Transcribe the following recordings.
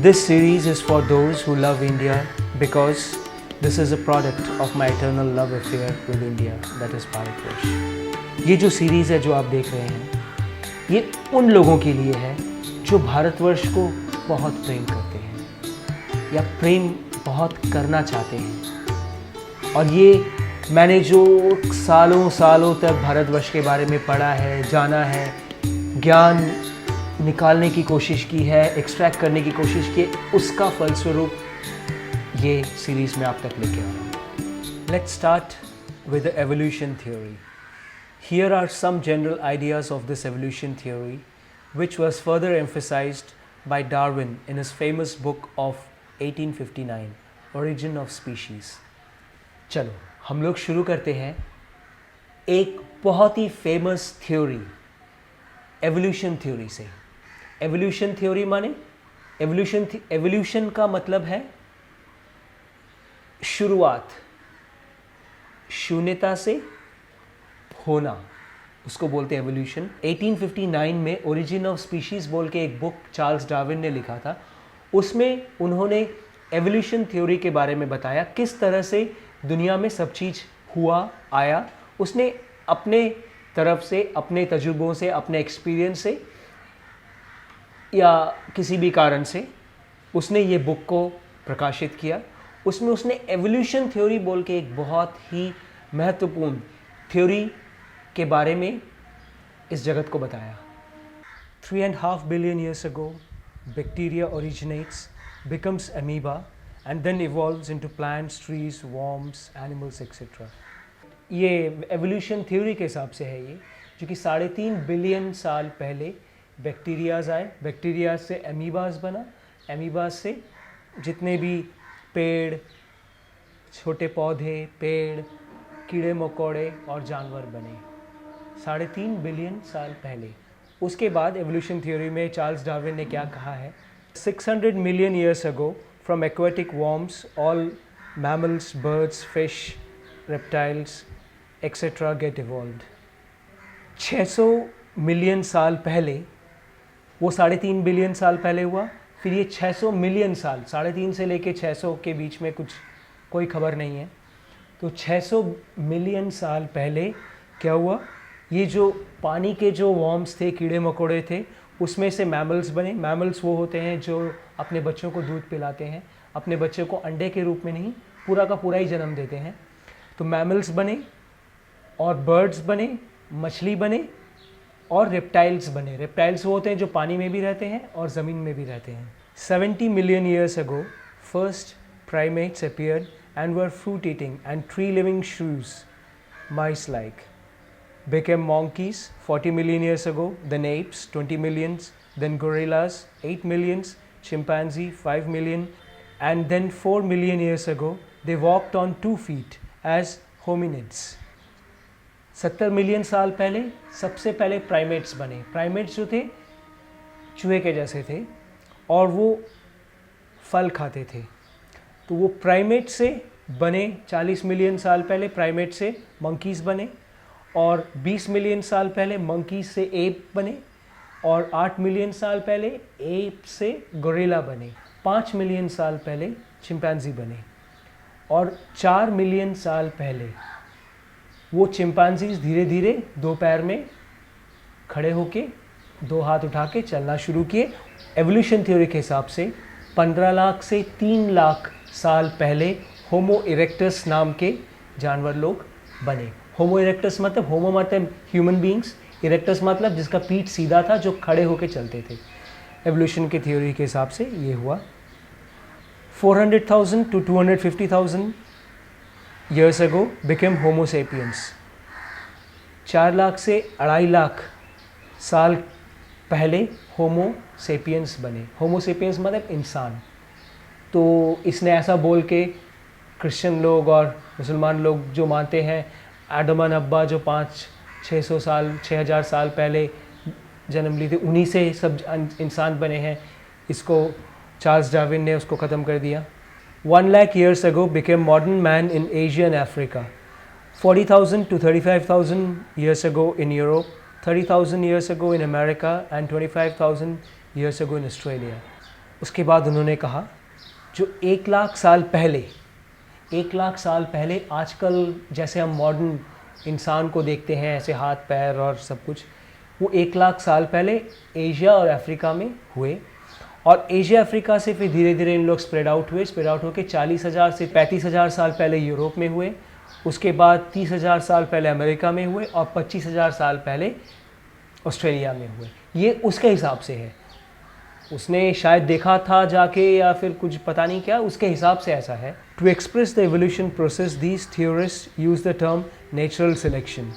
This series is for those who love India because this is a product of my eternal love affair with India, that is Bharatvarsh. ये जो series है जो आप देख रहे हैं, ये उन लोगों के लिए है जो भारतवर्ष को बहुत प्रेम करते हैं या प्रेम बहुत करना चाहते हैं। और ये मैंने जो सालों सालों तक भारतवर्ष के बारे में पढ़ा है, जाना है, ज्ञान निकालने की कोशिश की है, एक्सट्रैक्ट करने की कोशिश की है, उसका फलस्वरूप ये सीरीज़ में आप तक लेके आ रहा हूँ। Let's start with the evolution theory. Here are some general ideas of this evolution theory, which was further emphasized by Darwin in his famous book of 1859, Origin of Species. चलो हम लोग शुरू करते हैं एक बहुत ही फेमस थ्योरी, एवोल्यूशन थ्योरी से। Evolution theory माने एवोल्यूशन का मतलब है शुरुआत, शून्यता से होना, उसको बोलते हैं एवोल्यूशन। 1859 में ओरिजिन ऑफ स्पीशीज़ बोल के एक बुक चार्ल्स डार्विन ने लिखा था। उसमें उन्होंने एवोल्यूशन थ्योरी के बारे में बताया, किस तरह से दुनिया में सब चीज़ हुआ आया। उसने अपने तरफ से, अपने तजुर्बों से, अपने एक्सपीरियंस से या किसी भी कारण से उसने ये बुक को प्रकाशित किया। उसमें उसने एवोल्यूशन थ्योरी बोल के एक बहुत ही महत्वपूर्ण थ्योरी के बारे में इस जगत को बताया। 3.5 billion years ago, bacteria originates, becomes amoeba and then evolves into plants, trees, worms, animals, etc. ये एवोल्यूशन थ्योरी के हिसाब से है ये, जो कि 3.5 बिलियन साल पहले बैक्टीरियाज आए, बैक्टीरियाज से एमीबाज बना, एमीबाज से जितने भी पेड़, छोटे पौधे, पेड़, कीड़े मकोड़े और जानवर बने 3.5 बिलियन साल पहले। उसके बाद एवोल्यूशन थ्योरी में चार्ल्स डार्विन ने क्या कहा है, 600 million years ago from aquatic worms all mammals, birds, fish, reptiles etc. get evolved। 600 million साल पहले, वो 3.5 बिलियन साल पहले हुआ, फिर ये 600 मिलियन साल, 3.5 से लेके 600 के बीच में कुछ कोई खबर नहीं है, तो 600 मिलियन साल पहले क्या हुआ, ये जो पानी के जो वॉर्म्स थे, कीड़े मकोड़े थे, उसमें से मैमल्स बने। मैमल्स वो होते हैं जो अपने बच्चों को दूध पिलाते हैं, अपने बच्चे को अंडे के रूप में नहीं, पूरा का पूरा ही जन्म देते हैं। तो मैमल्स बने और बर्ड्स बने, मछली बने और रेप्टाइल्स बने। रेप्टाइल्स वो होते हैं जो पानी में भी रहते हैं और ज़मीन में भी रहते हैं। 70 million years ago, first primates appeared and were fruit eating and tree living shrews, mice like, became monkeys 40 million years ago, then apes 20 millions, then gorillas 8 millions, chimpanzee 5 million, and then 4 million years ago they walked on 2 feet as hominids। 70 million साल पहले सबसे पहले primates बने। Primates जो थे चूहे के जैसे थे और वो फल खाते थे। तो वो प्राइमेट से बने 40 मिलियन साल पहले, प्राइमेट से मंकीज़ बने, और 20 मिलियन साल पहले मंकीज़ से एप बने, और 8 मिलियन साल पहले एप से गोरिल्ला बने, 5 मिलियन साल पहले चिंपैंजी बने, और 4 मिलियन साल पहले वो चिंपैंजीज धीरे धीरे 2 पैर में खड़े होके 2 हाथ उठा के चलना शुरू किए। एवोल्यूशन थ्योरी के हिसाब से 15 लाख से 3 लाख साल पहले होमो इरेक्टस नाम के जानवर लोग बने। होमो इरेक्टस मतलब, होमो मतलब ह्यूमन बींग्स, इरेक्टस मतलब जिसका पीठ सीधा था, जो खड़े होके चलते थे। एवोल्यूशन की थ्योरी के हिसाब से ये हुआ। 400,000 to 250,000 years ago became Homo sapiens। 4 lakh से 2.5 लाख साल पहले होमो सेपियंस बने। होमो सेपियंस मतलब इंसान। तो इसने ऐसा बोल के क्रिश्चियन लोग और मुसलमान लोग जो मानते हैं आदम और हव्वा जो 500-600 साल 6000 साल पहले जन्म ली थी, उन्हीं से सब इंसान बने हैं, इसको चार्ल्स डार्विन ने उसको ख़त्म कर दिया। 1 lakh years ago became modern man in Asia and Africa। 40,000 to 35,000 years ago in Europe, 30,000 years ago in America, and 25,000 years ago in Australia। उसके बाद उन्होंने कहा जो 1 लाख साल पहले आजकल जैसे हम मॉडर्न इंसान को देखते हैं ऐसे हाथ पैर और सब कुछ, वो 1 लाख साल पहले एशिया और अफ्रीका में हुए और एशिया अफ्रीका से फिर धीरे धीरे इन लोग स्प्रेड आउट होकर 40,000 से 35,000 साल पहले यूरोप में हुए, उसके बाद 30,000 साल पहले अमेरिका में हुए और 25,000 साल पहले ऑस्ट्रेलिया में हुए। ये उसके हिसाब से है, उसने शायद देखा था जाके या फिर कुछ पता नहीं क्या, उसके हिसाब से ऐसा है। To express the evolution process these theorist use the term natural selection.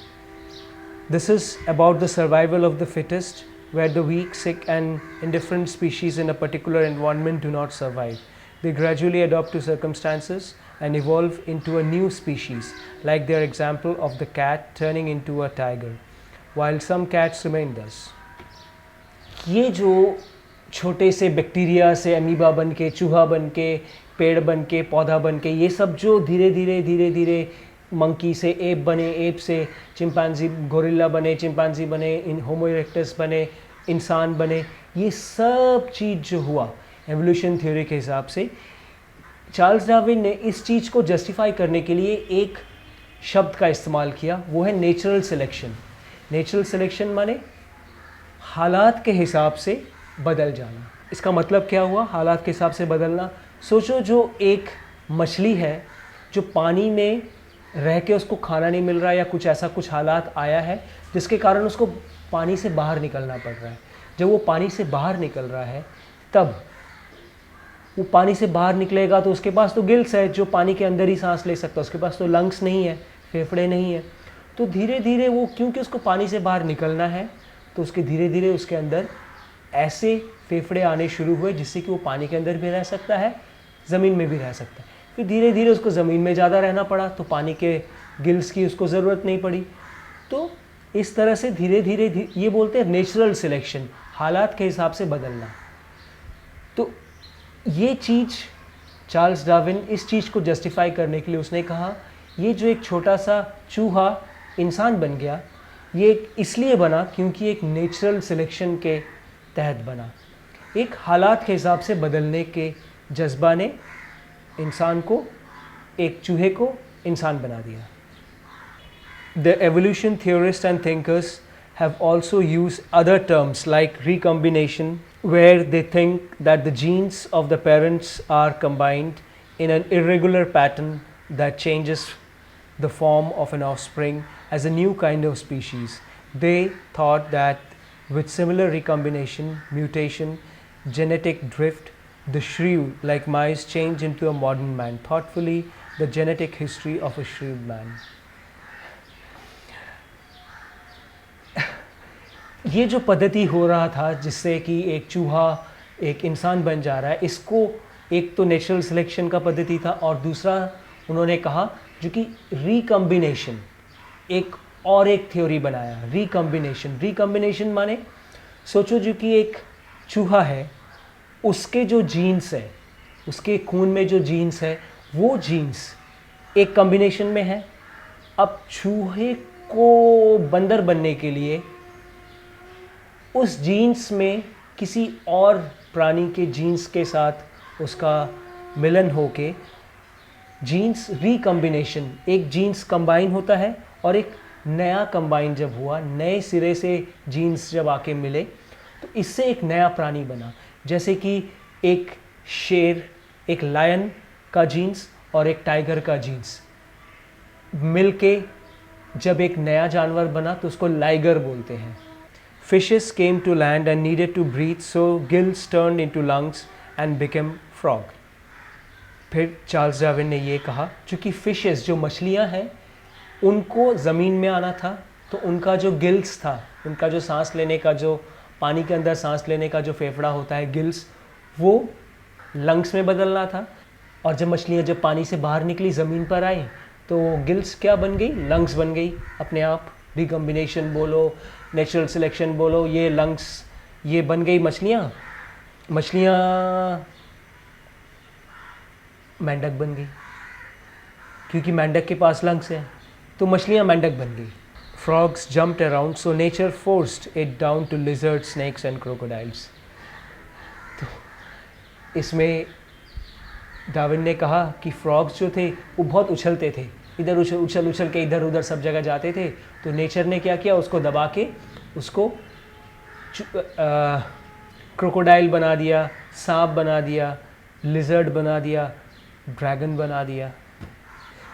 This is about the survival of the fittest, where the weak, sick and indifferent species in a particular environment do not survive. They gradually adapt to circumstances and evolve into a new species, like their example of the cat turning into a tiger, while some cats remain thus. ये जो छोटे से bacteria से amoeba बन के, चूहा बन के, पेड़ बन के, पौधा बन के, ये सब जो धीरे धीरे मंकी से एप बने, एप से चिंपांजी, गोरिल्ला बने, चिंपांजी बने, होमो इरेक्टस बने, इंसान बने, ये सब चीज़ जो हुआ एवोल्यूशन थ्योरी के हिसाब से, चार्ल्स डार्विन ने इस चीज़ को जस्टिफाई करने के लिए एक शब्द का इस्तेमाल किया, वो है नेचुरल सिलेक्शन। नेचुरल सिलेक्शन माने हालात के हिसाब से बदल जाना। इसका मतलब क्या हुआ हालात के हिसाब से बदलना? सोचो जो एक मछली है जो पानी में रह के उसको खाना नहीं मिल रहा है या कुछ ऐसा कुछ हालात आया है जिसके कारण उसको पानी से बाहर निकलना पड़ रहा है। जब वो पानी से बाहर निकल रहा है तब वो पानी से बाहर निकलेगा तो उसके पास तो गिल्स है जो पानी के अंदर ही सांस ले सकता है, उसके पास तो लंग्स नहीं है, फेफड़े नहीं है। तो धीरे धीरे वो, क्योंकि उसको पानी से बाहर निकलना है तो उसके धीरे धीरे उसके अंदर ऐसे फेफड़े आने शुरू हुए जिससे कि वो पानी के अंदर भी रह सकता है, ज़मीन में भी रह सकता है। फिर धीरे धीरे उसको ज़मीन में ज़्यादा रहना पड़ा तो पानी के गिल्स की उसको ज़रूरत नहीं पड़ी। तो इस तरह से धीरे धीरे ये बोलते हैं नेचुरल सिलेक्शन, हालात के हिसाब से बदलना। तो ये चीज़ चार्ल्स डार्विन इस चीज़ को जस्टिफाई करने के लिए उसने कहा ये जो एक छोटा सा चूहा इंसान बन गया ये इसलिए बना क्योंकि एक नेचुरल सिलेक्शन के तहत बना। एक हालात के हिसाब से बदलने के जज्बा ने इंसान को, एक चूहे को इंसान बना दिया। The evolution theorists and thinkers have also used other terms like recombination, where they think that the genes of the parents are combined in an irregular pattern that changes the form of an offspring as a new kind of species. They thought that with similar recombination, mutation, genetic drift, the shrew, like mice, change into a modern man. Thoughtfully, the genetic history of a shrewd man. ये जो पद्धति हो रहा था जिससे कि एक चूहा एक इंसान बन जा रहा है, इसको एक तो नेचुरल सिलेक्शन का पद्धति था और दूसरा उन्होंने कहा जो कि रिकम्बिनेशन, एक और एक थ्योरी बनाया रिकम्बिनेशन। रिकम्बिनेशन माने सोचो जो कि एक चूहा है, उसके जो जीन्स है, उसके खून में जो जीन्स है वो जीन्स एक कॉम्बिनेशन में है। अब चूहे को बंदर बनने के लिए उस जीन्स में किसी और प्राणी के जीन्स के साथ उसका मिलन होके जीन्स रिकम्बिनेशन, एक जीन्स कंबाइन होता है और एक नया कंबाइन जब हुआ, नए सिरे से जीन्स जब आके मिले तो इससे एक नया प्राणी बना। जैसे कि एक शेर, एक लायन का जीन्स और एक टाइगर का जीन्स मिलके जब एक नया जानवर बना तो उसको लाइगर बोलते हैं। Fishes came to land and needed to breathe, so gills turned into lungs and became frog. फिर चार्ल्स डार्विन ने ये कहा चूँकि फिशेस जो मछलियाँ हैं उनको ज़मीन में आना था तो उनका जो गिल्स था, उनका जो सांस लेने का, जो पानी के अंदर सांस लेने का जो फेफड़ा होता है गिल्स, वो लंग्स में बदलना था। और जब मछलियाँ जब पानी से बाहर निकली ज़मीन पर आई तो गिल्स क्या बन गई, लंग्स बन गई अपने आप। रिकम्बिनेशन बोलो, नेचुरल सिलेक्शन बोलो, ये लंग्स ये बन गई मछलियाँ। मछलियाँ मेंढक बन गई क्योंकि मेंढक के पास लंग्स हैं तो मछलियाँ मेंढक बन गई। Frogs jumped around, so nature forced it down to lizards, snakes and crocodiles. तो इसमें डार्विन ने कहा कि फ्रॉग्स जो थे वो बहुत उछलते थे, इधर उछल उछल के इधर उधर सब जगह जाते थे। तो नेचर ने क्या किया, उसको दबा के उसको क्रोकोडाइल बना दिया, सांप बना दिया, लिजर्ड बना दिया, ड्रैगन बना दिया।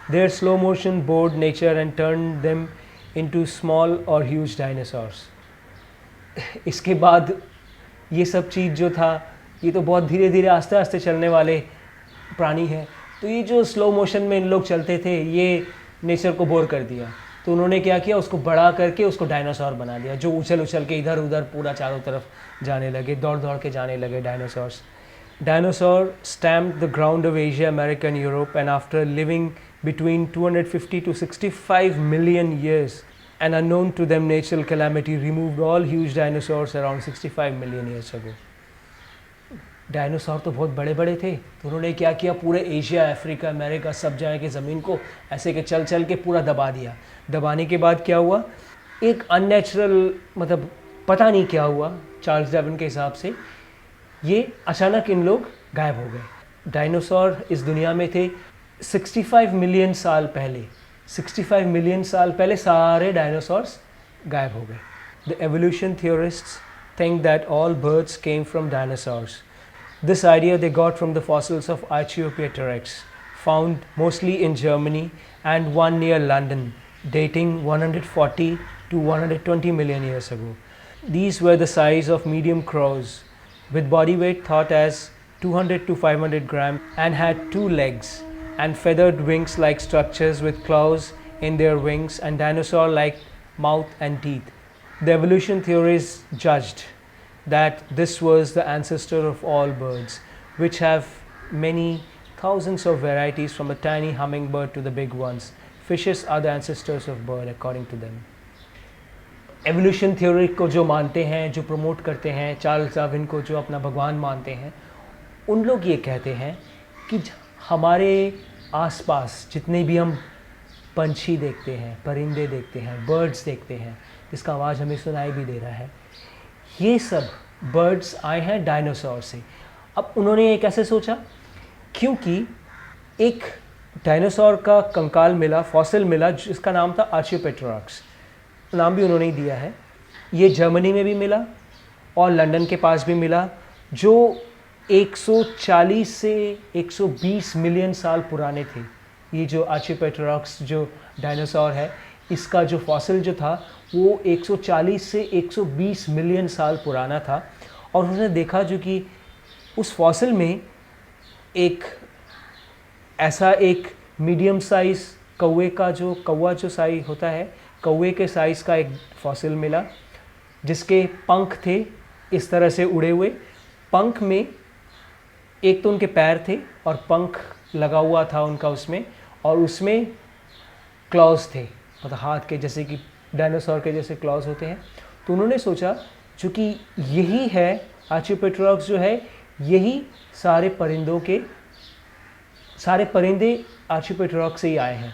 Their slow motion bored nature and turned them into small or huge dinosaurs. इसके बाद ये सब चीज़ जो था, ये तो बहुत धीरे धीरे आस्ते आस्ते चलने वाले प्राणी हैं, तो ये जो स्लो मोशन में इन लोग चलते थे ये नेचर को बोर कर दिया। तो उन्होंने क्या किया, उसको बड़ा करके उसको डायनासोर बना दिया, जो उछल उछल के इधर उधर पूरा चारों तरफ जाने लगे, दौड़ दौड़ के जाने लगे dinosaurs. Dinosaur stamped the ground of Asia, America and Europe, and after living between 250 to 65 million years, an unknown to them natural calamity removed all huge dinosaurs around 65 million years ago. Dinosaur तो बहुत बड़े बड़े थे, तो उन्होंने क्या किया, पूरे एशिया, अफ्रीका, अमेरिका सब जगह की ज़मीन को ऐसे के चल चल के पूरा दबा दिया। दबाने के बाद क्या हुआ, एक अननेचुरल, मतलब पता नहीं क्या हुआ, चार्ल्स डार्विन के हिसाब से ये अचानक इन लोग गायब हो गए। डायनासोर इस दुनिया में थे 65 मिलियन साल पहले। 65 मिलियन साल पहले सारे डायनासोर्स गायब हो गए। The evolution theorists think that all birds came from dinosaurs. This idea they got from the fossils of archaeopteryx found mostly in Germany and one near London dating 140 to 120 million years ago. These were the size of medium crows with body weight thought as 200 to 500 grams and had 2 legs and feathered wings like structures with claws in their wings and dinosaur like mouth and teeth. The evolution theorists judged that this was the ancestor of all birds, which have many thousands of varieties from the tiny hummingbird to the big ones. Fishes are the ancestors of bird according to them. Evolution theory को जो मानते हैं, जो promote करते हैं, Charles Darwin को जो अपना भगवान मानते हैं, उन लोग ये कहते हैं कि हमारे आसपास जितने भी हम पंछी देखते हैं, परिंदे देखते हैं, बर्ड्स देखते हैं, जिसका आवाज़ हमें सुनाई भी दे रहा है, ये सब बर्ड्स आए हैं डायनासोर से। अब उन्होंने ये कैसे सोचा, क्योंकि एक डायनासोर का कंकाल मिला, फॉसिल मिला, जिसका नाम था आर्चियोपेटेरॉक्स, नाम भी उन्होंने ही दिया है। ये जर्मनी में भी मिला और लंदन के पास भी मिला, जो 140 से 120 मिलियन साल पुराने थे। ये जो आर्चियोपेटेरॉक्स जो डायनासोर है, इसका जो फॉसिल जो था वो 140 से 120 मिलियन साल पुराना था। और उन्होंने देखा जो कि उस फॉसिल में एक ऐसा एक मीडियम साइज़ कौवा जो साइज होता है, कौवे के साइज़ का एक फॉसिल मिला, जिसके पंख थे इस तरह से उड़े हुए। पंख में एक तो उनके पैर थे और पंख लगा हुआ था उनका उसमें, और उसमें क्लॉज थे, मतलब हाथ के जैसे कि डायनासोर के जैसे क्लॉज होते हैं। तो उन्होंने सोचा चूँकि यही है आर्चियोपेटेरॉक्स जो है, यही सारे परिंदे आर्चियोपेटेरॉक्स से ही आए हैं।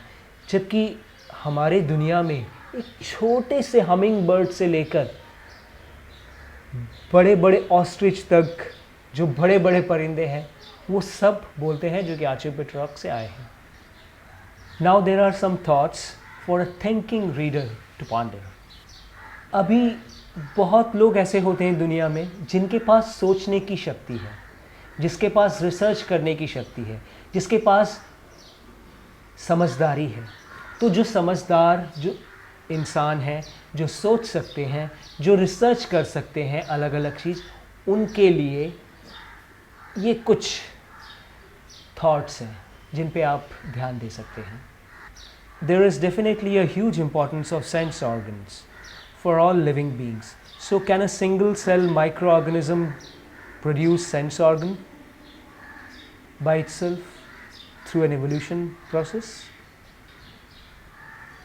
जबकि हमारे दुनिया में एक छोटे से हमिंग बर्ड से लेकर बड़े बड़े ऑस्ट्रिच तक जो बड़े बड़े परिंदे हैं, वो सब बोलते हैं जो कि आर्चियोपेटेरॉक्स से आए हैं। Now there are some thoughts for a thinking reader to ponder. अभी बहुत लोग ऐसे होते हैं दुनिया में जिनके पास सोचने की शक्ति है, जिसके पास रिसर्च करने की शक्ति है, जिसके पास समझदारी है। तो जो समझदार जो इंसान हैं, जो सोच सकते हैं, जो रिसर्च कर सकते हैं अलग अलग चीज़, उनके लिए ये कुछ थॉट्स हैं जिन पे आप ध्यान दे सकते हैं। There is definitely a huge importance of sense organs for all living beings. So can a single cell microorganism produce sense organ by itself through an evolution process?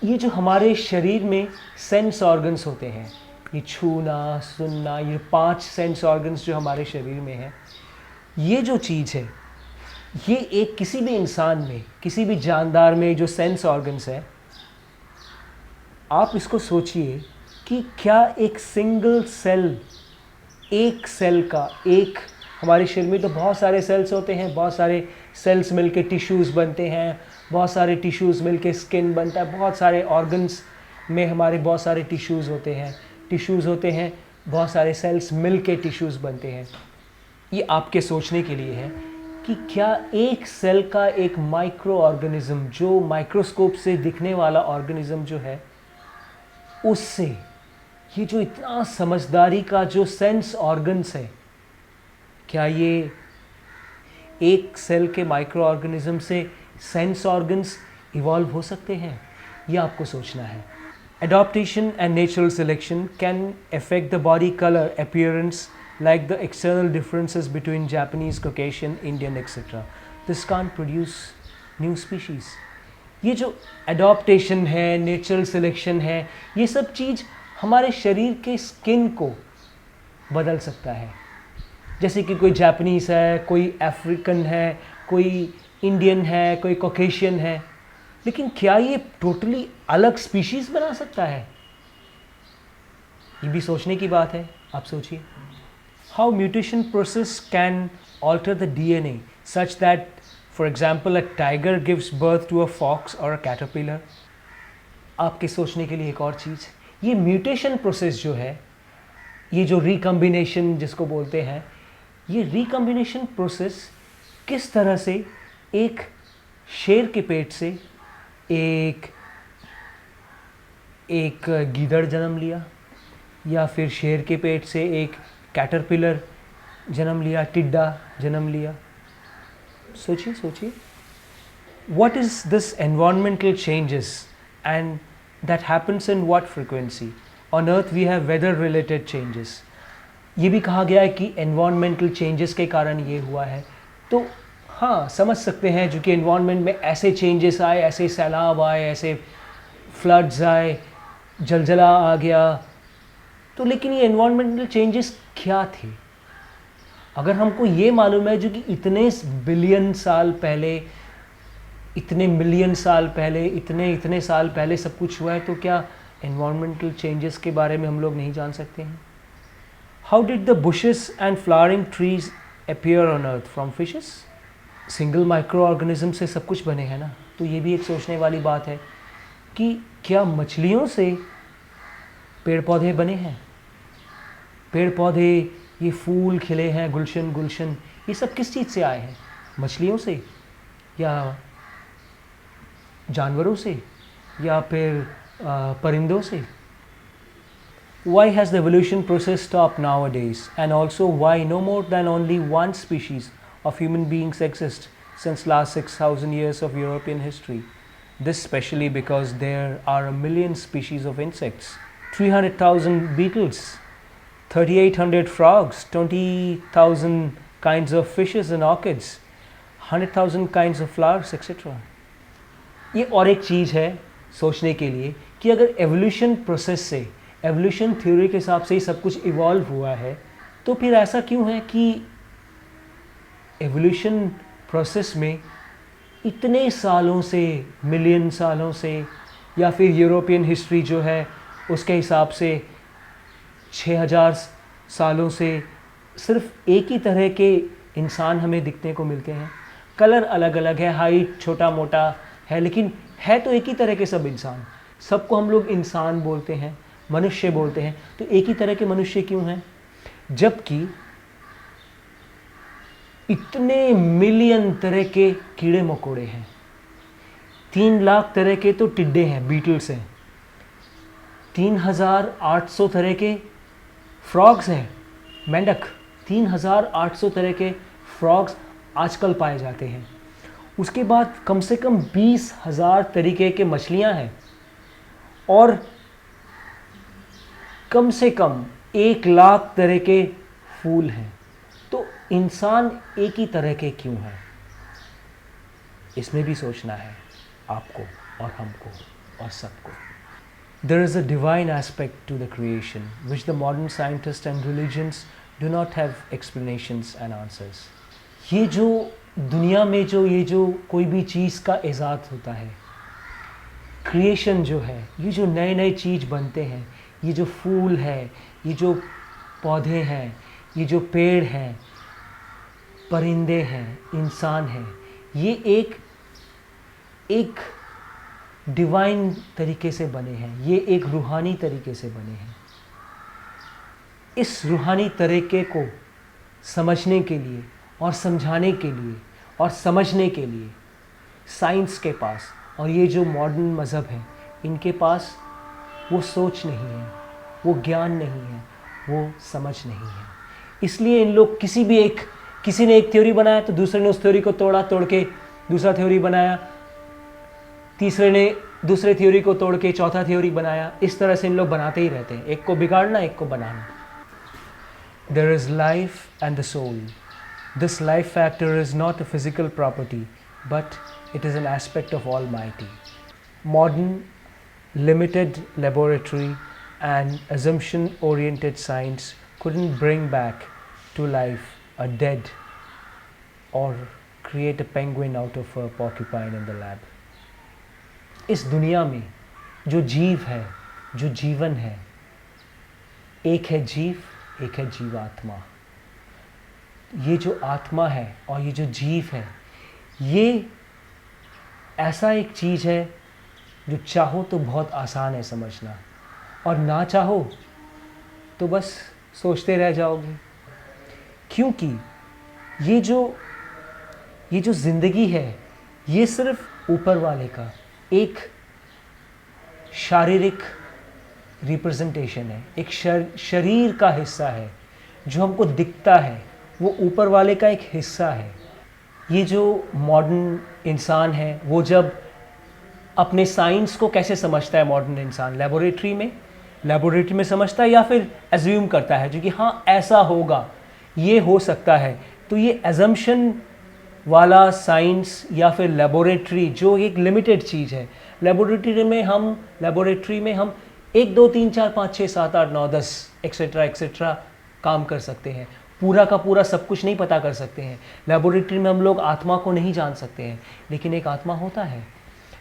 ये जो हमारे शरीर में सेंस ऑर्गन्स होते हैं, ये छूना, सुनना, ये 5 सेंस ऑर्गन्स जो हमारे शरीर में हैं, ये जो चीज़ है, ये एक किसी भी इंसान में, किसी भी जानदार में जो सेंस ऑर्गन्स है, आप इसको सोचिए कि क्या एक सिंगल सेल, एक सेल का, एक हमारे शरीर में तो बहुत सारे सेल्स होते हैं, बहुत सारे सेल्स मिलके टिश्यूज़ बनते हैं, बहुत सारे टिश्यूज़ मिलके स्किन बनता है, बहुत सारे ऑर्गन्स में हमारे बहुत सारे टिश्यूज़ होते हैं, बहुत सारे सेल्स मिलके टिश्यूज़ बनते हैं। ये आपके सोचने के लिए है कि क्या एक सेल का एक माइक्रो ऑर्गेनिज्म, जो माइक्रोस्कोप से दिखने वाला ऑर्गेनिज्म जो है, उससे ये जो इतना समझदारी का जो सेंस ऑर्गन्स है, क्या ये एक सेल के माइक्रो ऑर्गेनिज्म से सेंस ऑर्गन्स इवॉल्व हो सकते हैं? ये आपको सोचना है। Adaptation and natural selection can affect the body color appearance like the external differences between Japanese, Caucasian, Indian, etc. This can't produce new species. ये जो adaptation है, natural selection है, ये सब चीज़ हमारे शरीर के स्किन को बदल सकता है। जैसे कि कोई जापानीज़ है, कोई अफ्रीकन है, कोई इंडियन है, कोई कॉकेशियन है, लेकिन क्या ये टोटली अलग स्पीशीज़ बना सकता है? ये भी सोचने की बात है। आप सोचिए, how mutation process can alter the DNA such that for example a tiger gives birth to a fox और अ कैटरपिलर। आपके सोचने के लिए एक और चीज़, ये म्यूटेशन प्रोसेस जो है, ये जो रिकम्बिनेशन जिसको बोलते हैं, ये रिकम्बिनेशन प्रोसेस किस तरह से एक शेर के पेट से एक गीदड़ जन्म लिया, या फिर शेर के पेट से एक कैटरपिलर जन्म लिया, टिड्डा जन्म लिया। सोचिए what is this environmental changes and that happens in what frequency? On earth we have weather related changes. ये भी कहा गया है कि environmental changes के कारण ये हुआ है। तो हाँ, समझ सकते हैं, जो कि एनवायरनमेंट में ऐसे चेंजेस आए, ऐसे सैलाब आए, ऐसे फ्लड्स आए, जलजला आ गया, तो लेकिन ये एनवायरनमेंटल चेंजेस क्या थे? अगर हमको ये मालूम है जो कि इतने बिलियन साल पहले, इतने मिलियन साल पहले, इतने साल पहले सब कुछ हुआ है, तो क्या एनवायरनमेंटल चेंजेस के बारे में हम लोग नहीं जान सकते हैं? How did the bushes and flowering trees appear on earth from fishes? Single micro organism से सब कुछ बने हैं ना, तो ये भी एक सोचने वाली बात है कि क्या मछलियों से पेड़ पौधे बने हैं? पेड़ पौधे, ये फूल खिले हैं, गुलशन, ये सब किस चीज़ से आए हैं? मछलियों से, या जानवरों से, या फिर परिंदों से? Why has the evolution process stopped nowadays? And also why no more than only one species of human beings exist since last 6,000 years of European history? This especially because there are a million species of insects, 300,000 beetles, 3,800 frogs, 20,000 kinds of fishes and orchids, 100,000 kinds of flowers, etc. ये और एक चीज़ है सोचने के लिए कि अगर evolution process से, एवोल्यूशन थ्योरी के हिसाब से ही सब कुछ इवॉल्व हुआ है, तो फिर ऐसा क्यों है कि एवोल्यूशन प्रोसेस में इतने सालों से, मिलियन सालों से, या फिर यूरोपियन हिस्ट्री जो है उसके हिसाब से 6,000 सालों से सिर्फ एक ही तरह के इंसान हमें दिखने को मिलते हैं? कलर अलग अलग है, हाइट छोटा मोटा है, लेकिन है तो एक ही तरह के सब इंसान। सबको हम लोग इंसान बोलते हैं, मनुष्य बोलते हैं, तो एक ही तरह के मनुष्य क्यों हैं? जबकि इतने मिलियन तरह के कीड़े मकोड़े हैं, 3 लाख तरह के तो टिड्डे हैं, बीटल्स हैं, 3,800 तरह के फ्रॉग्स हैं, मेंढक, 3,800 तरह के फ्रॉग्स आजकल पाए जाते हैं। उसके बाद कम से कम 20,000 तरीके के मछलियां हैं, और कम से कम 1 लाख तरह के फूल हैं। तो इंसान एक ही तरह के क्यों हैं? इसमें भी सोचना है आपको और हमको और सबको। There is a divine aspect to the creation which the modern scientists and religions do not have explanations and answers. ये जो दुनिया में ये जो कोई भी चीज़ का इजाद होता है, क्रिएशन जो है, ये जो नए नए चीज़ बनते हैं, ये जो फूल है, ये जो पौधे हैं, ये जो पेड़ हैं, परिंदे हैं, इंसान हैं, ये एक डिवाइन तरीके से बने हैं, ये एक रूहानी तरीके से बने हैं। इस रूहानी तरीके को समझने के लिए और समझाने के लिए और समझने के लिए साइंस के पास और ये जो मॉडर्न मज़हब है, इनके पास वो सोच नहीं है, वो ज्ञान नहीं है, वो समझ नहीं है। इसलिए इन लोग किसी ने एक थ्योरी बनाया तो दूसरे ने उस थ्योरी को तोड़ के दूसरा थ्योरी बनाया, तीसरे ने दूसरे थ्योरी को तोड़ के चौथा थ्योरी बनाया। इस तरह से इन लोग बनाते ही रहते हैं, एक को बिगाड़ना, एक को बनाना। There is life and the soul. This life factor is not a physical property, but it is an aspect of Almighty. Modern, limited laboratory and assumption-oriented science couldn't bring back to life a dead or create a penguin out of a porcupine in the lab. इस दुनिया में जो जीव है, जो जीवन है, एक है जीव, एक है जीवात्मा। ये जो आत्मा है और ये जो जीव है, ये ऐसा एक चीज़ है जो चाहो तो बहुत आसान है समझना, और ना चाहो तो बस सोचते रह जाओगे। क्योंकि ये जो ज़िंदगी है, ये सिर्फ ऊपर वाले का एक शारीरिक रिप्रेजेंटेशन है, एक शरीर का हिस्सा है। जो हमको दिखता है वो ऊपर वाले का एक हिस्सा है। ये जो मॉडर्न इंसान है, वो जब अपने साइंस को कैसे समझता है मॉडर्न इंसान, लेबोरेटरी में समझता है या फिर एज्यूम करता है जो कि हाँ ऐसा होगा, ये हो सकता है। तो ये एजम्पशन वाला साइंस या फिर लेबोरेटरी जो एक लिमिटेड चीज़ है, लेबोरेटरी में हम 1 2 3 4 5 6 7 8 9 10 एक्सेट्रा काम कर सकते हैं। पूरा का पूरा सब कुछ नहीं पता कर सकते हैं। लेबोरेटरी में हम लोग आत्मा को नहीं जान सकते हैं, लेकिन एक आत्मा होता है।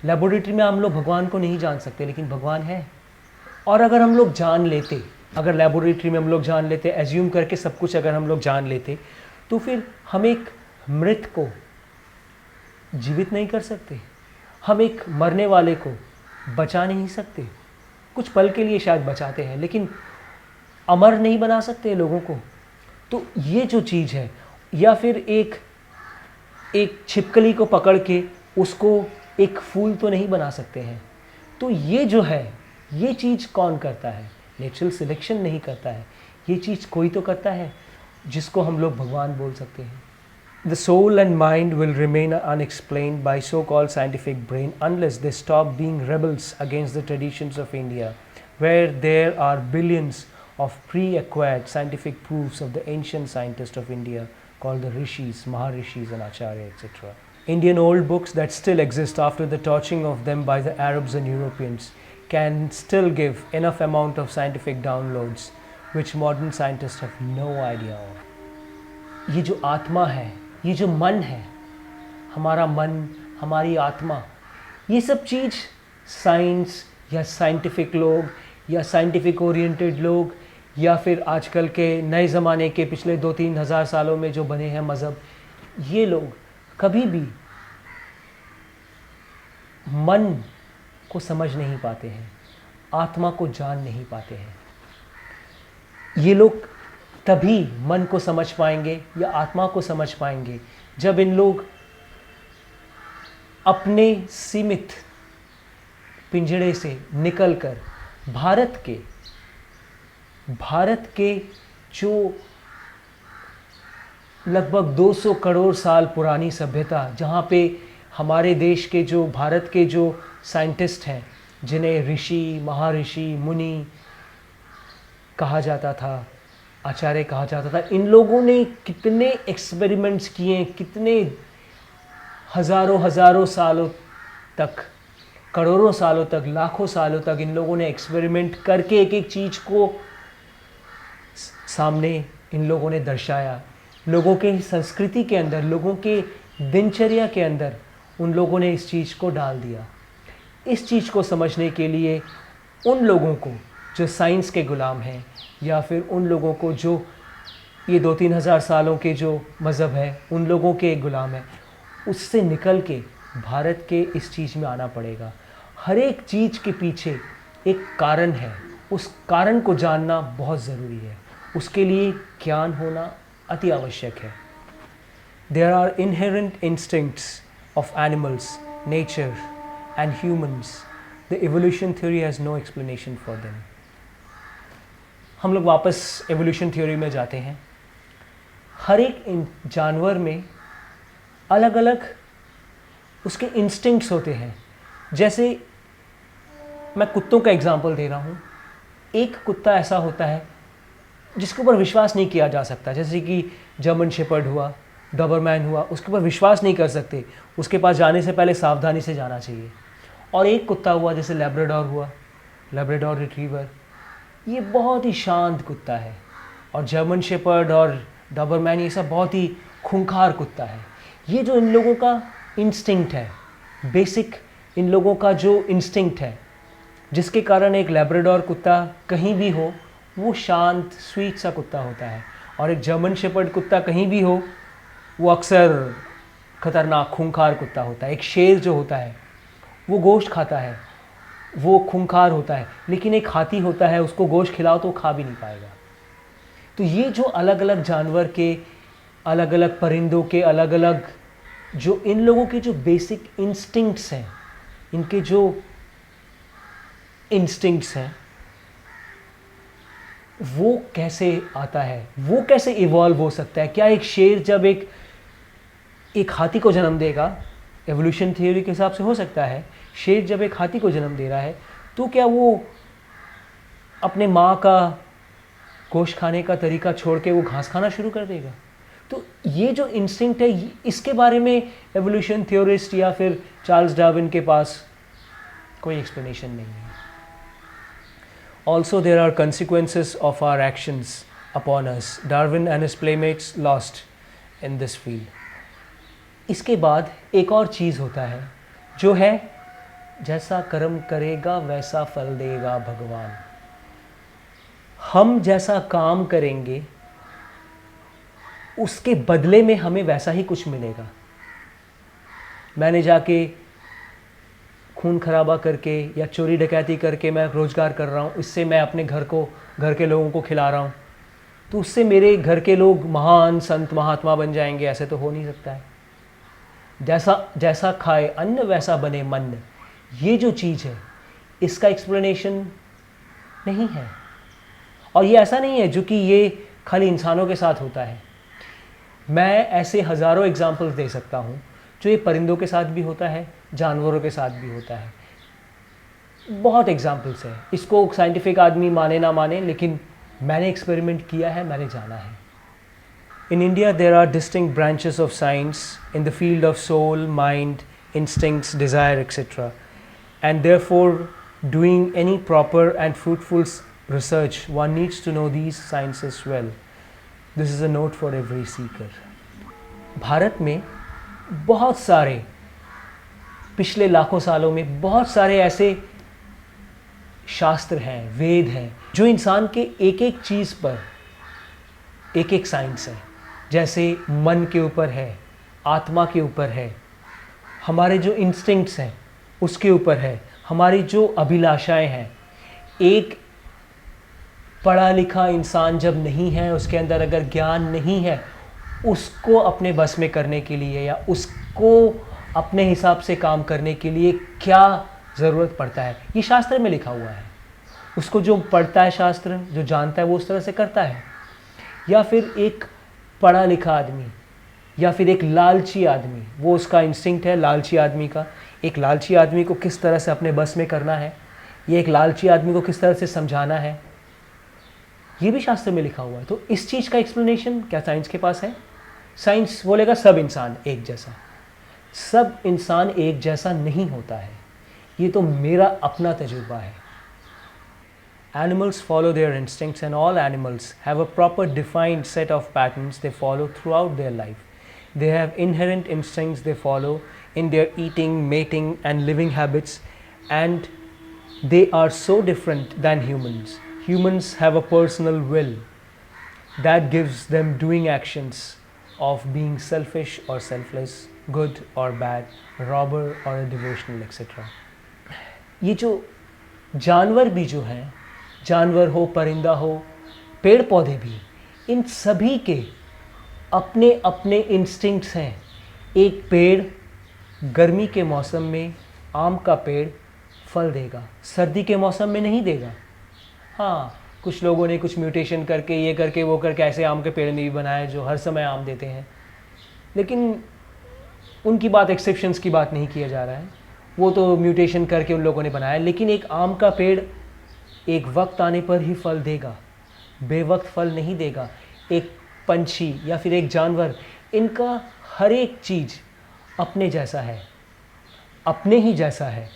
लेबोरेटरी में हम लोग भगवान को नहीं जान सकते, लेकिन भगवान है। और अगर हम लोग जान लेते, अगर लेबोरेटरी में हम लोग जान लेते, एज्यूम करके सब कुछ अगर हम लोग जान लेते, तो फिर हम एक मृत को जीवित नहीं कर सकते, हम एक मरने वाले को बचा नहीं सकते। कुछ पल के लिए शायद बचाते हैं, लेकिन अमर नहीं बना सकते लोगों को। तो ये जो चीज़ है, या फिर एक छिपकली को पकड़ के उसको एक फूल तो नहीं बना सकते हैं। तो ये जो है, ये चीज़ कौन करता है? नेचुरल सिलेक्शन नहीं करता है, ये चीज़ कोई तो करता है, जिसको हम लोग भगवान बोल सकते हैं। The soul and mind will remain unexplained by so-called scientific brain unless they stop being rebels against the traditions of India, where there are billions of pre-acquired scientific proofs of the ancient scientists of India called the Rishis, Maharishis and Acharya, etc. Indian old books that still exist after the torching of them by the Arabs and Europeans can still give enough amount of scientific downloads which modern scientists have no idea of. ये जो आत्मा है, ये जो मन है, हमारा मन, हमारी आत्मा, ये सब चीज़ साइंस या साइंटिफिक लोग या साइंटिफिक ओरिएंटेड लोग या फिर आजकल के नए ज़माने के पिछले 2-3 हज़ार सालों में जो बने हैं मज़हब, ये लोग कभी भी मन को समझ नहीं पाते हैं, आत्मा को जान नहीं पाते हैं। ये लोग तभी मन को समझ पाएंगे या आत्मा को समझ पाएंगे जब इन लोग अपने सीमित पिंजड़े से निकलकर भारत के जो लगभग 200 करोड़ साल पुरानी सभ्यता, जहाँ पे हमारे देश के जो भारत के जो साइंटिस्ट हैं, जिन्हें ऋषि, महर्षि, मुनि कहा जाता था, आचार्य कहा जाता था, इन लोगों ने कितने एक्सपेरिमेंट्स किए, कितने हज़ारों सालों तक, करोड़ों सालों तक, लाखों सालों तक इन लोगों ने एक्सपेरिमेंट करके एक एक चीज़ को सामने इन लोगों ने दर्शाया। लोगों के संस्कृति के अंदर, लोगों के दिनचर्या के अंदर उन लोगों ने इस चीज़ को डाल दिया। इस चीज़ को समझने के लिए उन लोगों को जो साइंस के गुलाम हैं, या फिर उन लोगों को जो ये 2-3 हज़ार सालों के जो मज़हब है उन लोगों के एक गुलाम है, उससे निकल के भारत के इस चीज़ में आना पड़ेगा। हर एक चीज़ के पीछे एक कारण है, उस कारण को जानना बहुत ज़रूरी है, उसके लिए ज्ञान होना अति आवश्यक है। There are inherent instincts of animals, nature and humans. The evolution theory has no explanation for them. हम लोग वापस एवोल्यूशन थ्योरी में जाते हैं। हर एक जानवर में अलग अलग उसके इंस्टिंक्ट्स होते हैं। जैसे मैं कुत्तों का एग्जांपल दे रहा हूँ। एक कुत्ता ऐसा होता है जिसके ऊपर विश्वास नहीं किया जा सकता, जैसे कि जर्मन शेपर्ड हुआ, डॉबरमैन हुआ, उसके ऊपर विश्वास नहीं कर सकते, उसके पास जाने से पहले सावधानी से जाना चाहिए। और एक कुत्ता हुआ जैसे लैब्राडोर हुआ, लैब्राडोर रिट्रीवर, ये बहुत ही शांत कुत्ता है। और जर्मन शेपर्ड और डॉबरमैन ये सब बहुत ही खूंखार कुत्ता है। ये जो इन लोगों का इंस्टिंक्ट है, बेसिक इन लोगों का जो इंस्टिंक्ट है, जिसके कारण एक लैब्राडोर कुत्ता कहीं भी हो वो शांत स्वीट सा कुत्ता होता है, और एक जर्मन शेपर्ड कुत्ता कहीं भी हो वो अक्सर खतरनाक खूंखार कुत्ता होता है। एक शेर जो होता है वो गोश्त खाता है, वो खूंखार होता है, लेकिन एक हाथी होता है उसको गोश्त खिलाओ तो वो खा भी नहीं पाएगा। तो ये जो अलग अलग जानवर के, अलग अलग परिंदों के, अलग अलग जो इन लोगों के जो बेसिक इंस्टिंक्ट्स हैं, इनके जो इंस्टिंक्ट्स हैं वो कैसे आता है, वो कैसे इवॉल्व हो सकता है। क्या एक शेर जब एक हाथी को जन्म देगा, एवोल्यूशन थ्योरी के हिसाब से हो सकता है, शेर जब एक हाथी को जन्म दे रहा है तो क्या वो अपने माँ का गोश्त खाने का तरीका छोड़ के वो घास खाना शुरू कर देगा? तो ये जो इंस्टिंक्ट है इसके बारे में एवोल्यूशन थ्योरिस्ट या फिर चार्ल्स डार्विन के पास कोई एक्सप्लेनेशन नहीं है। Also there are consequences of our actions upon us. Darwin and his playmates lost in this field. इसके बाद एक और चीज़ होता है जो है जैसा कर्म करेगा वैसा फल देगा भगवान। हम जैसा काम करेंगे उसके बदले में हमें वैसा ही कुछ मिलेगा। मैंने जाके खून खराबा करके या चोरी डकैती करके मैं रोज़गार कर रहा हूँ, इससे मैं अपने घर के लोगों को खिला रहा हूँ, तो उससे मेरे घर के लोग महान संत महात्मा बन जाएंगे, ऐसे तो हो नहीं सकता है। जैसा खाए अन्न वैसा बने मन, ये जो चीज़ है इसका एक्सप्लेनेशन नहीं है। और ये ऐसा नहीं है जो कि ये खाली इंसानों के साथ होता है। मैं ऐसे हज़ारों एग्जाम्पल्स दे सकता हूँ जो ये परिंदों के साथ भी होता है, जानवरों के साथ भी होता है। बहुत एग्जाम्पल्स हैं। इसको साइंटिफिक आदमी माने ना माने, लेकिन मैंने एक्सपेरिमेंट किया है, मैंने जाना है। In India, there are distinct branches of science in the field of soul, mind, instincts, desire, etc. And therefore, doing any proper and fruitful research, one needs to know these sciences well. This is a note for every seeker. Bharat में बहुत सारे, पिछले लाखों सालों में बहुत सारे ऐसे शास्त्र हैं, वेद हैं, जो इंसान के एक एक चीज़ पर एक एक साइंस है। जैसे मन के ऊपर है, आत्मा के ऊपर है, हमारे जो इंस्टिंक्ट्स हैं उसके ऊपर है, हमारी जो अभिलाषाएं हैं। एक पढ़ा लिखा इंसान जब नहीं है, उसके अंदर अगर ज्ञान नहीं है, उसको अपने बस में करने के लिए या उसको अपने हिसाब से काम करने के लिए क्या ज़रूरत पड़ता है, ये शास्त्र में लिखा हुआ है। उसको जो पढ़ता है शास्त्र, जो जानता है, वो उस तरह से करता है। या फिर एक पढ़ा लिखा आदमी या फिर एक लालची आदमी, वो उसका इंस्टिंक्ट है लालची आदमी का। एक लालची आदमी को किस तरह से अपने बस में करना है, ये एक लालची आदमी को किस तरह से समझाना है, ये भी शास्त्र में लिखा हुआ है। तो इस चीज़ का एक्सप्लेनेशन क्या साइंस के पास है? साइंस बोलेगा सब इंसान एक जैसा। सब इंसान एक जैसा नहीं होता है, ये तो मेरा अपना तजुर्बा है। Animals follow their instincts, and all animals have a proper defined set of patterns they follow throughout their life. They have inherent instincts they follow in their eating, mating and living habits, and they are so different than humans. Humans have a personal will. that gives them doing actions of being selfish or selfless, good or bad, robber or a devotional, etc. ये जो जानवर भी जो हैं, जानवर हो, परिंदा हो, पेड़ पौधे भी, इन सभी के अपने अपने इंस्टिंक्ट्स हैं. एक पेड़ गर्मी के मौसम में, आम का पेड़ फल देगा, सर्दी के मौसम में नहीं देगा. हाँ, कुछ लोगों ने कुछ म्यूटेशन करके, ये करके, वो करके ऐसे आम के पेड़ में भी बनाए जो हर समय आम देते हैं, लेकिन उनकी बात, एक्सेप्शंस की बात नहीं किया जा रहा है. वो तो म्यूटेशन करके उन लोगों ने बनाया. लेकिन एक आम का पेड़ एक वक्त आने पर ही फल देगा, बेवक्त फल नहीं देगा. एक पंछी या फिर एक जानवर, इनका हर एक चीज़ अपने जैसा है, अपने ही जैसा है.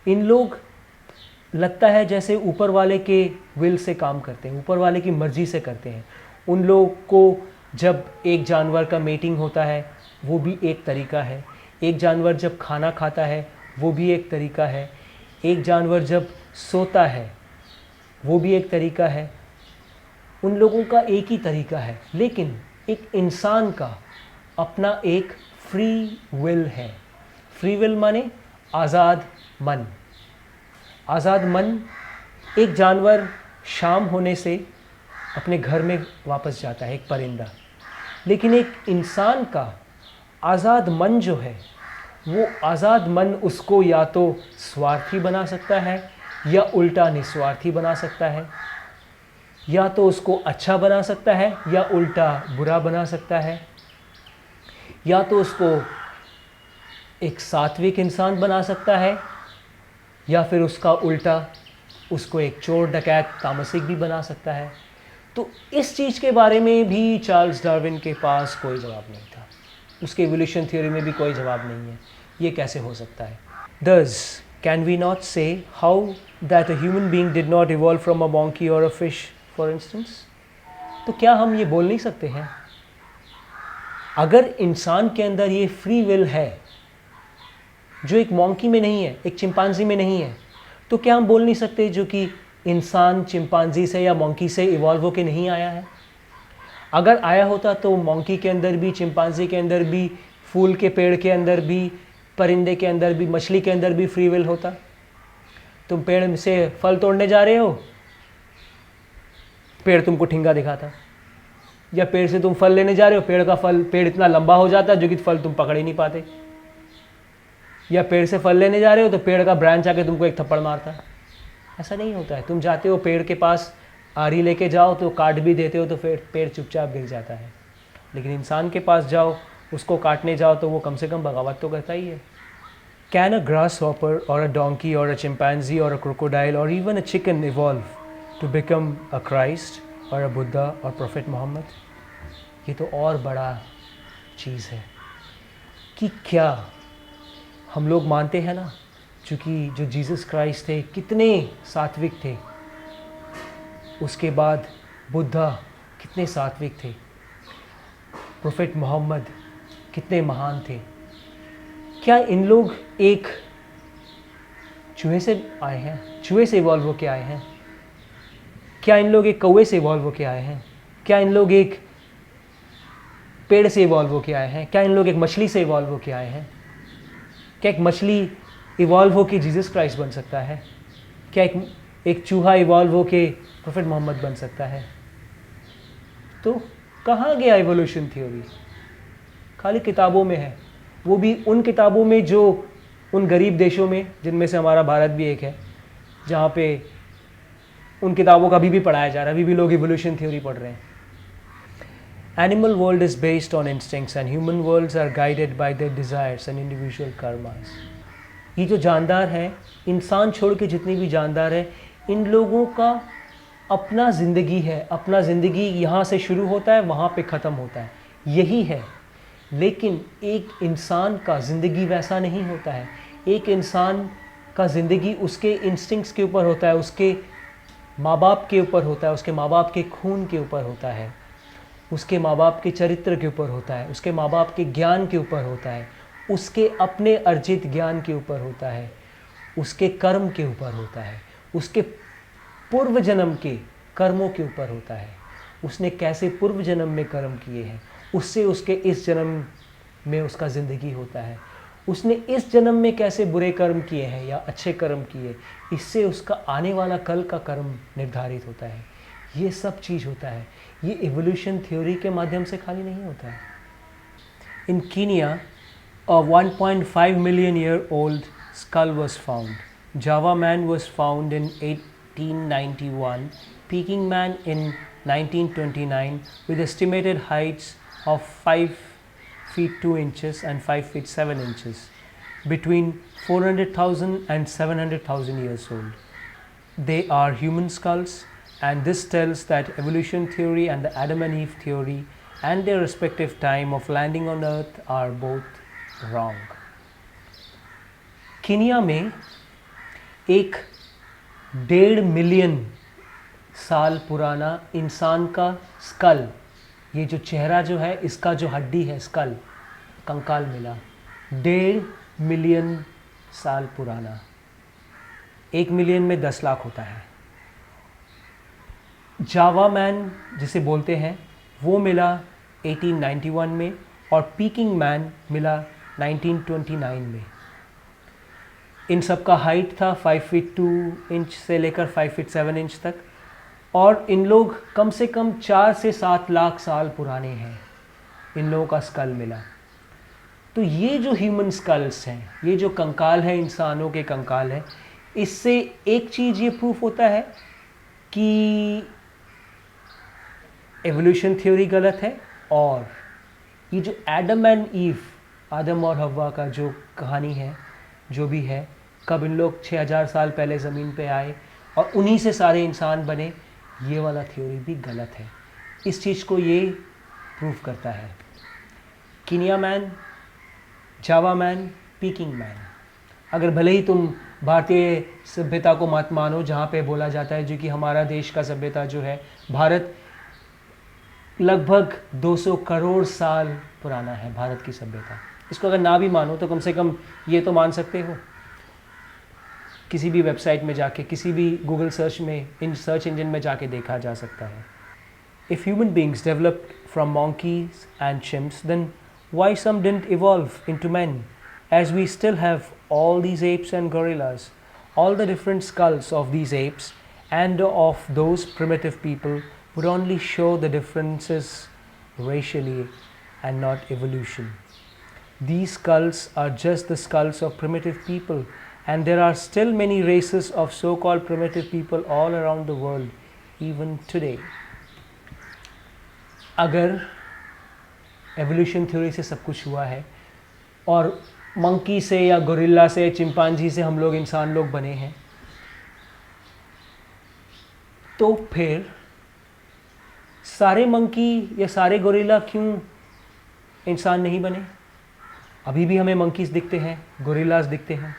इन लोग लगता है जैसे ऊपर वाले के विल से काम करते हैं, ऊपर वाले की मर्ज़ी से करते हैं. उन लोग को जब एक जानवर का मेटिंग होता है वो भी एक तरीका है. एक जानवर जब खाना खाता है वो भी एक तरीका है. एक जानवर जब सोता है वो भी एक तरीका है. उन लोगों का एक ही तरीका है. लेकिन एक इंसान का अपना एक फ्री विल है. फ्री विल माने आज़ाद मन. आज़ाद मन. एक जानवर शाम होने से अपने घर में वापस जाता है, एक परिंदा. लेकिन एक इंसान का आज़ाद मन जो है, वो आज़ाद मन उसको या तो स्वार्थी बना सकता है या उल्टा निस्वार्थी बना सकता है. या तो उसको अच्छा बना सकता है या उल्टा बुरा बना सकता है. या तो उसको एक सात्विक इंसान बना सकता है या फिर उसका उल्टा उसको एक चोर डकैत तामसिक भी बना सकता है. तो इस चीज़ के बारे में भी चार्ल्स डार्विन के पास कोई जवाब नहीं था. उसके इवोल्यूशन थ्योरी में भी कोई जवाब नहीं है. ये कैसे हो सकता है? Thus, can we not say how that a human being did not evolve from a monkey or a fish, for instance? तो क्या हम ये बोल नहीं सकते हैं, अगर इंसान के अंदर ये फ्री विल है जो एक मॉन्की में नहीं है, एक चिंपांजी में नहीं है, तो क्या हम बोल नहीं सकते जो कि इंसान चिंपांजी से या मॉन्की से इवॉल्व होके नहीं आया है? अगर आया होता तो मॉन्की के अंदर भी, चिंपांजी के अंदर भी, फूल के पेड़ के अंदर भी, परिंदे के अंदर भी, मछली के अंदर भी फ्री विल होता. तुम पेड़ से फल तोड़ने जा रहे हो, पेड़ तुमको ठिंगा दिखाता. या पेड़ से तुम फल लेने जा रहे हो, पेड़ इतना लंबा हो जाता जो कि फल तुम पकड़ ही नहीं पाते. या पेड़ से फल लेने जा रहे हो तो पेड़ का ब्रांच आके तुमको एक थप्पड़ मारता. ऐसा नहीं होता है. तुम जाते हो पेड़ के पास, आरी लेके जाओ तो काट भी देते हो तो फिर पेड़ चुपचाप गिर जाता है. लेकिन इंसान के पास जाओ, उसको काटने जाओ तो वो कम से कम बगावत तो करता ही है. कैन अ ग्रास हॉपर और अ डोंकी और अ चिंपैंजी और अ क्रोकोडाइल और even a chicken evolve to become a Christ और अ बुद्धा और प्रोफेट मोहम्मद? ये तो और बड़ा चीज़ है कि क्या हम लोग मानते हैं ना, चूँकि जो जीसस क्राइस्ट थे कितने सात्विक थे, उसके बाद बुद्धा कितने सात्विक थे, प्रोफेट मोहम्मद कितने महान थे. क्या इन लोग एक चूहे से आए हैं, चूहे से इवॉल्व होके आए हैं? क्या इन लोग एक कौवे से इवॉल्व होके आए हैं? क्या इन लोग एक पेड़ से इवॉल्व होके आए हैं? क्या इन लोग एक मछली से इवॉल्व होके आए हैं? क्या एक मछली इवॉल्व होके जीसस क्राइस्ट बन सकता है? क्या एक चूहा इवॉल्व होके प्रोफेट मोहम्मद बन सकता है? तो कहाँ गया इवोल्यूशन थ्योरी? खाली किताबों में है, वो भी उन किताबों में जो उन गरीब देशों में, जिनमें से हमारा भारत भी एक है, जहाँ पे उन किताबों का अभी भी पढ़ाया जा रहा है. अभी भी लोग इवोल्यूशन थ्योरी पढ़ रहे हैं. Animal world is based on instincts and human worlds are guided by their desires and individual karmas. ये जो जानदार हैं, इंसान छोड़ के जितने भी जानदार हैं, इन लोगों का अपना ज़िंदगी है. अपना ज़िंदगी यहाँ से शुरू होता है, वहाँ पे ख़त्म होता है, यही है. लेकिन एक इंसान का ज़िंदगी वैसा नहीं होता है. एक इंसान का ज़िंदगी उसके इंस्टिंक्ट्स के ऊपर होता है, उसके माँ बाप के ऊपर होता है, उसके माँ बाप के खून के ऊपर होता है, उसके माँ बाप के चरित्र के ऊपर होता है, उसके माँ बाप के ज्ञान के ऊपर होता है, उसके अपने अर्जित ज्ञान के ऊपर होता है, उसके कर्म के ऊपर होता है, उसके पूर्व जन्म के कर्मों के ऊपर होता है. उसने कैसे पूर्व जन्म में कर्म किए हैं, उससे उसके इस जन्म में उसका ज़िंदगी होता है, उसने इस जन्म में कैसे बुरे कर्म किए हैं या अच्छे कर्म किए, इससे उसका आने वाला कल का कर्म निर्धारित होता है। ये सब चीज़ होता है। ये इवोल्यूशन थ्योरी के माध्यम से खाली नहीं होता है। इन Kenya a 1.5 million year old skull was found. Java man was found in 1891, Peking man in 1929, with estimated heights of 5 feet 2 inches and 5 feet 7 inches, between 400,000 and 700,000 years old. They are human skulls, and this tells that evolution theory and the Adam and Eve theory and their respective time of landing on earth are both wrong. Kenya में एक 1.5 million साल पुराना इंसान का school, ये जो चेहरा जो है, इसका जो हड्डी है, स्कल, कंकाल मिला 1.5 मिलियन साल पुराना। 1 मिलियन में 10 लाख होता है। जावा मैन जिसे बोलते हैं वो मिला 1891 में, और पीकिंग मैन मिला 1929 में। इन सब का हाइट था 5 फीट 2 इंच से लेकर 5 फीट 7 इंच तक, और इन लोग कम से कम 4 से 7 लाख साल पुराने हैं। इन लोगों का स्कल मिला। तो ये जो ह्यूमन स्कल्स हैं, ये जो कंकाल है, इंसानों के कंकाल है, इससे एक चीज़ ये प्रूफ होता है कि एवोल्यूशन थ्योरी गलत है, और ये जो एडम एंड ईव, आदम और हव्वा का जो कहानी है, जो भी है, कब इन लोग 6000 साल पहले ज़मीन पे आए और उन्हीं से सारे इंसान बने, ये वाला थ्योरी भी गलत है। इस चीज़ को ये प्रूफ करता है। कीनिया मैन, जावा मैन, पीकिंग मैन। अगर भले ही तुम भारतीय सभ्यता को मत मानो, जहाँ पे बोला जाता है जो कि हमारा देश का सभ्यता जो है, भारत लगभग 200 करोड़ साल पुराना है, भारत की सभ्यता। इसको अगर ना भी मानो तो कम से कम ये तो मान सकते हो। किसी भी वेबसाइट में जाके, किसी भी गूगल सर्च में, इन सर्च इंजन में जाके देखा जा सकता है। If human beings developed from monkeys and chimps, then why some didn't evolve into men, as we still have all these apes and gorillas? All the different skulls of these apes and of those primitive people would only show the differences racially and not evolution. These skulls are just the skulls of primitive people, and there are still many races of so-called primitive people all around the world, even today. अगर evolution theory से सब कुछ हुआ है और monkey से या gorilla से, चिंपांजी से हम लोग इंसान लोग बने हैं, तो फिर सारे मंकी या सारे गोरिल्ला क्यों इंसान नहीं बने? अभी भी हमें मंकीज दिखते हैं, गोरिल्लाज दिखते हैं,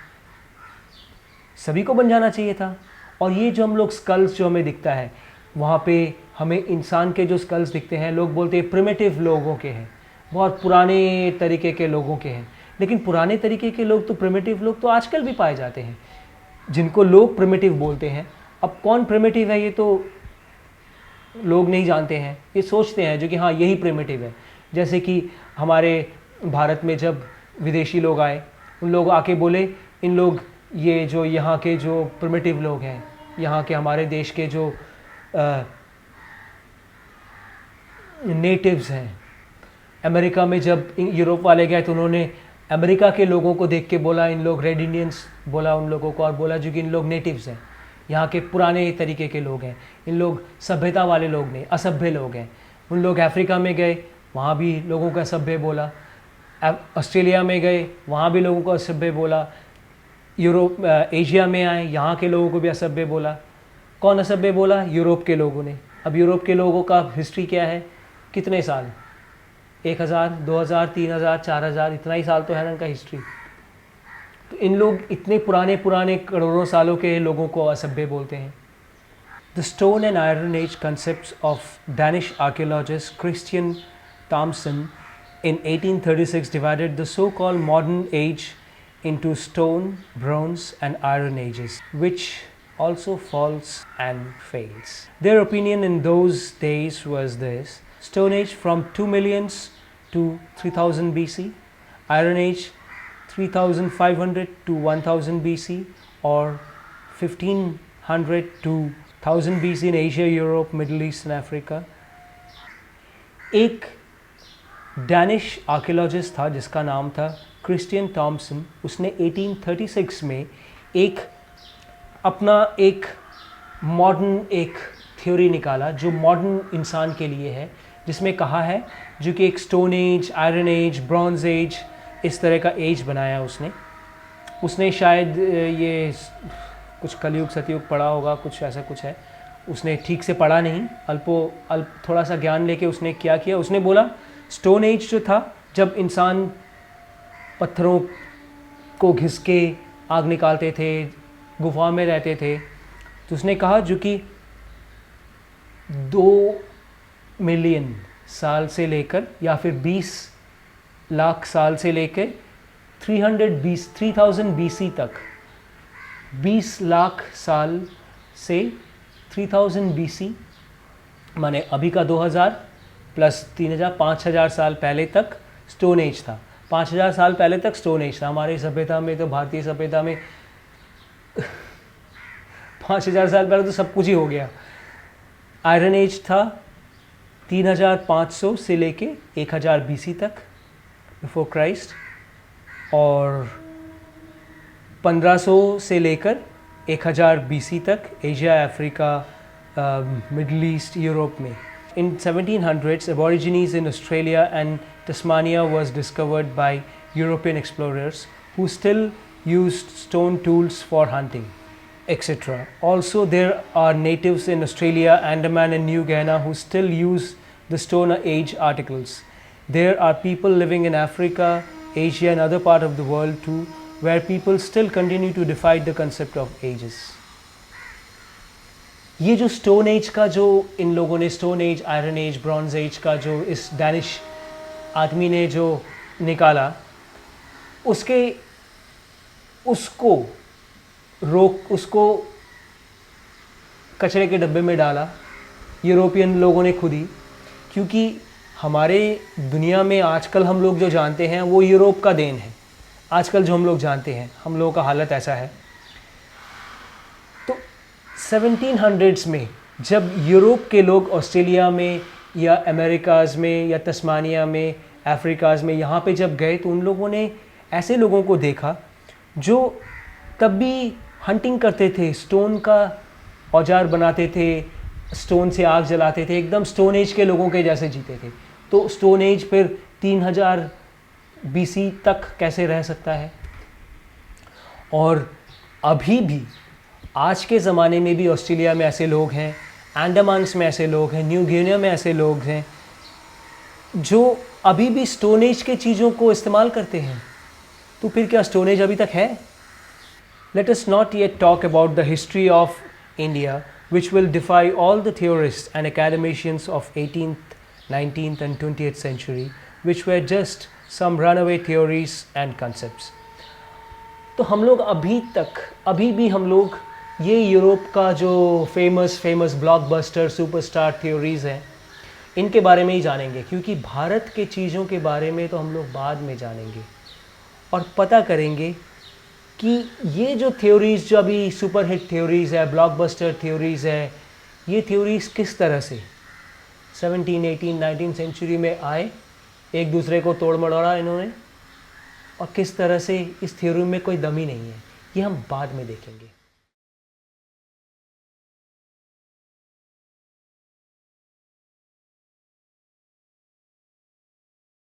सभी को बन जाना चाहिए था। और ये जो हम लोग स्कल्स जो हमें दिखता है, वहाँ पे हमें इंसान के जो स्कल्स दिखते हैं, लोग बोलते हैं प्रिमिटिव लोगों के हैं, बहुत पुराने तरीके के लोगों के हैं। लेकिन पुराने तरीके के लोग तो, प्रिमिटिव लोग तो आजकल भी पाए जाते हैं, जिनको लोग प्रिमिटिव बोलते हैं। अब कौन प्रिमिटिव है ये तो लोग नहीं जानते हैं, ये सोचते हैं जो कि हाँ यही प्रिमिटिव है। जैसे कि हमारे भारत में जब विदेशी लोग आए, उन लोग आके बोले इन लोग, ये जो यहाँ के जो प्रिमिटिव लोग हैं, यहाँ के हमारे देश के जो नेटिव्स हैं, अमेरिका में जब यूरोप वाले गए तो उन्होंने अमेरिका के लोगों को देख के बोला इन लोग रेड इंडियंस बोला उन लोगों को, और बोला जो कि इन लोग नेटिव्स हैं, यहाँ के पुराने तरीके के लोग हैं, इन लोग सभ्यता वाले लोग नहीं, असभ्य लोग हैं। उन लोग अफ्रीका में गए, वहाँ भी लोगों को असभ्य बोला। ऑस्ट्रेलिया में गए, वहाँ भी लोगों को असभ्य बोला। यूरोप, एशिया में आए, यहाँ के लोगों को भी असभ्य बोला। कौन असभ्य बोला? यूरोप के लोगों ने। अब यूरोप के लोगों का हिस्ट्री क्या है? कितने साल? 1000, 2000, 3000, 4000, इतना ही साल तो है ना इनका हिस्ट्री। तो इन लोग इतने पुराने पुराने करोड़ों सालों के लोगों को असभ्य बोलते हैं। The stone and iron age concepts of Danish archaeologist Christian Thomsen in 1836 divided the so-called modern age into stone, bronze and iron ages, which also false and fails. Their opinion in those days was this: Stone Age from 2 millions to 3000 BC, Iron Age 3500 to 1000 BC, or 1500 to 1000 BC in Asia, Europe, Middle East and Africa. एक Danish archaeologist था जिसका नाम था Christian Thompson. उसने 1836 में अपना एक modern एक थ्योरी निकाला जो मॉडर्न इंसान के लिए है, जिसमें कहा है जो कि एक stone age, iron age, bronze age, इस तरह का एज बनाया उसने शायद ये कुछ कलयुग सतयुग पढ़ा होगा, कुछ ऐसा कुछ है. उसने ठीक से पढ़ा नहीं, अल्प थोड़ा सा ज्ञान लेके उसने क्या किया, उसने बोला स्टोन एज जो था जब इंसान पत्थरों को घिस के आग निकालते थे, गुफा में रहते थे, तो उसने कहा जो कि 2 मिलियन साल से लेकर या फिर 20 लाख साल से लेकर 3000 BC तक, 20 लाख साल से 3000 BC माने अभी का 2000 प्लस 3000, 5000 साल पहले तक स्टोन एज था. 5000 साल पहले तक स्टोन एज था. हमारी सभ्यता में तो, भारतीय सभ्यता में 5000 साल पहले तो सब कुछ ही हो गया. आयरन एज था 3500 से लेके 1000 BC तक बिफोर क्राइस्ट, और 1500 से लेकर 1000 BC तक Asia, Africa, middle east, Europe में. In 1700s, Aborigines in Australia and Tasmania was discovered by European explorers who still used stone tools for hunting, etc. Also, there are natives in Australia, Andaman and New Guinea who still use the Stone Age articles. There are people living in Africa, Asia and other part of the world too, where people still continue to defy the concept of ages. ये जो stone age का जो इन लोगों ने stone age, iron age, bronze age का जो इस डैनिश आदमी ने जो निकाला, उसको कचरे के डब्बे में डाला यूरोपियन लोगों ने खुद ही, क्योंकि हमारे दुनिया में आजकल हम लोग जो जानते हैं वो यूरोप का देन है. आजकल जो हम लोग जानते हैं, हम लोगों का हालत ऐसा है. 1700s में जब यूरोप के लोग ऑस्ट्रेलिया में या अमेरिकाज़ में या तस्मानिया में, अफ्रीकाज़ में यहाँ पे जब गए, तो उन लोगों ने ऐसे लोगों को देखा जो तब भी हंटिंग करते थे, स्टोन का औजार बनाते थे, स्टोन से आग जलाते थे, एकदम स्टोन एज के लोगों के जैसे जीते थे. तो स्टोन एज फिर 3000 BC तक कैसे रह सकता है? और अभी भी आज के ज़माने में भी ऑस्ट्रेलिया में ऐसे लोग हैं, अंडमान्स में ऐसे लोग हैं, न्यू गिनिया में ऐसे लोग हैं जो अभी भी स्टोन एज के चीज़ों को इस्तेमाल करते हैं. तो फिर क्या स्टोन एज अभी तक है? Let us not yet talk about the history of India which will defy all the theorists and academicians of 18th, 19th and 20th century, which were just some runaway theories and concepts. तो हम लोग अभी भी हम लोग ये Europe का जो फेमस ब्लॉकबस्टर सुपरस्टार थ्योरीज़ हैं, इनके बारे में ही जानेंगे, क्योंकि भारत के चीज़ों के बारे में तो हम लोग बाद में जानेंगे और पता करेंगे कि ये जो थ्योरीज़ जो अभी सुपरहिट थ्योरीज़ है, ब्लॉकबस्टर थ्योरीज़ है, ये थ्योरीज़ किस तरह से 17, 18, 19 सेंचुरी में आए, एक दूसरे को तोड़ मड़ोड़ा इन्होंने, और किस तरह से इस थ्योरी में कोई दम ही नहीं है, ये हम बाद में देखेंगे.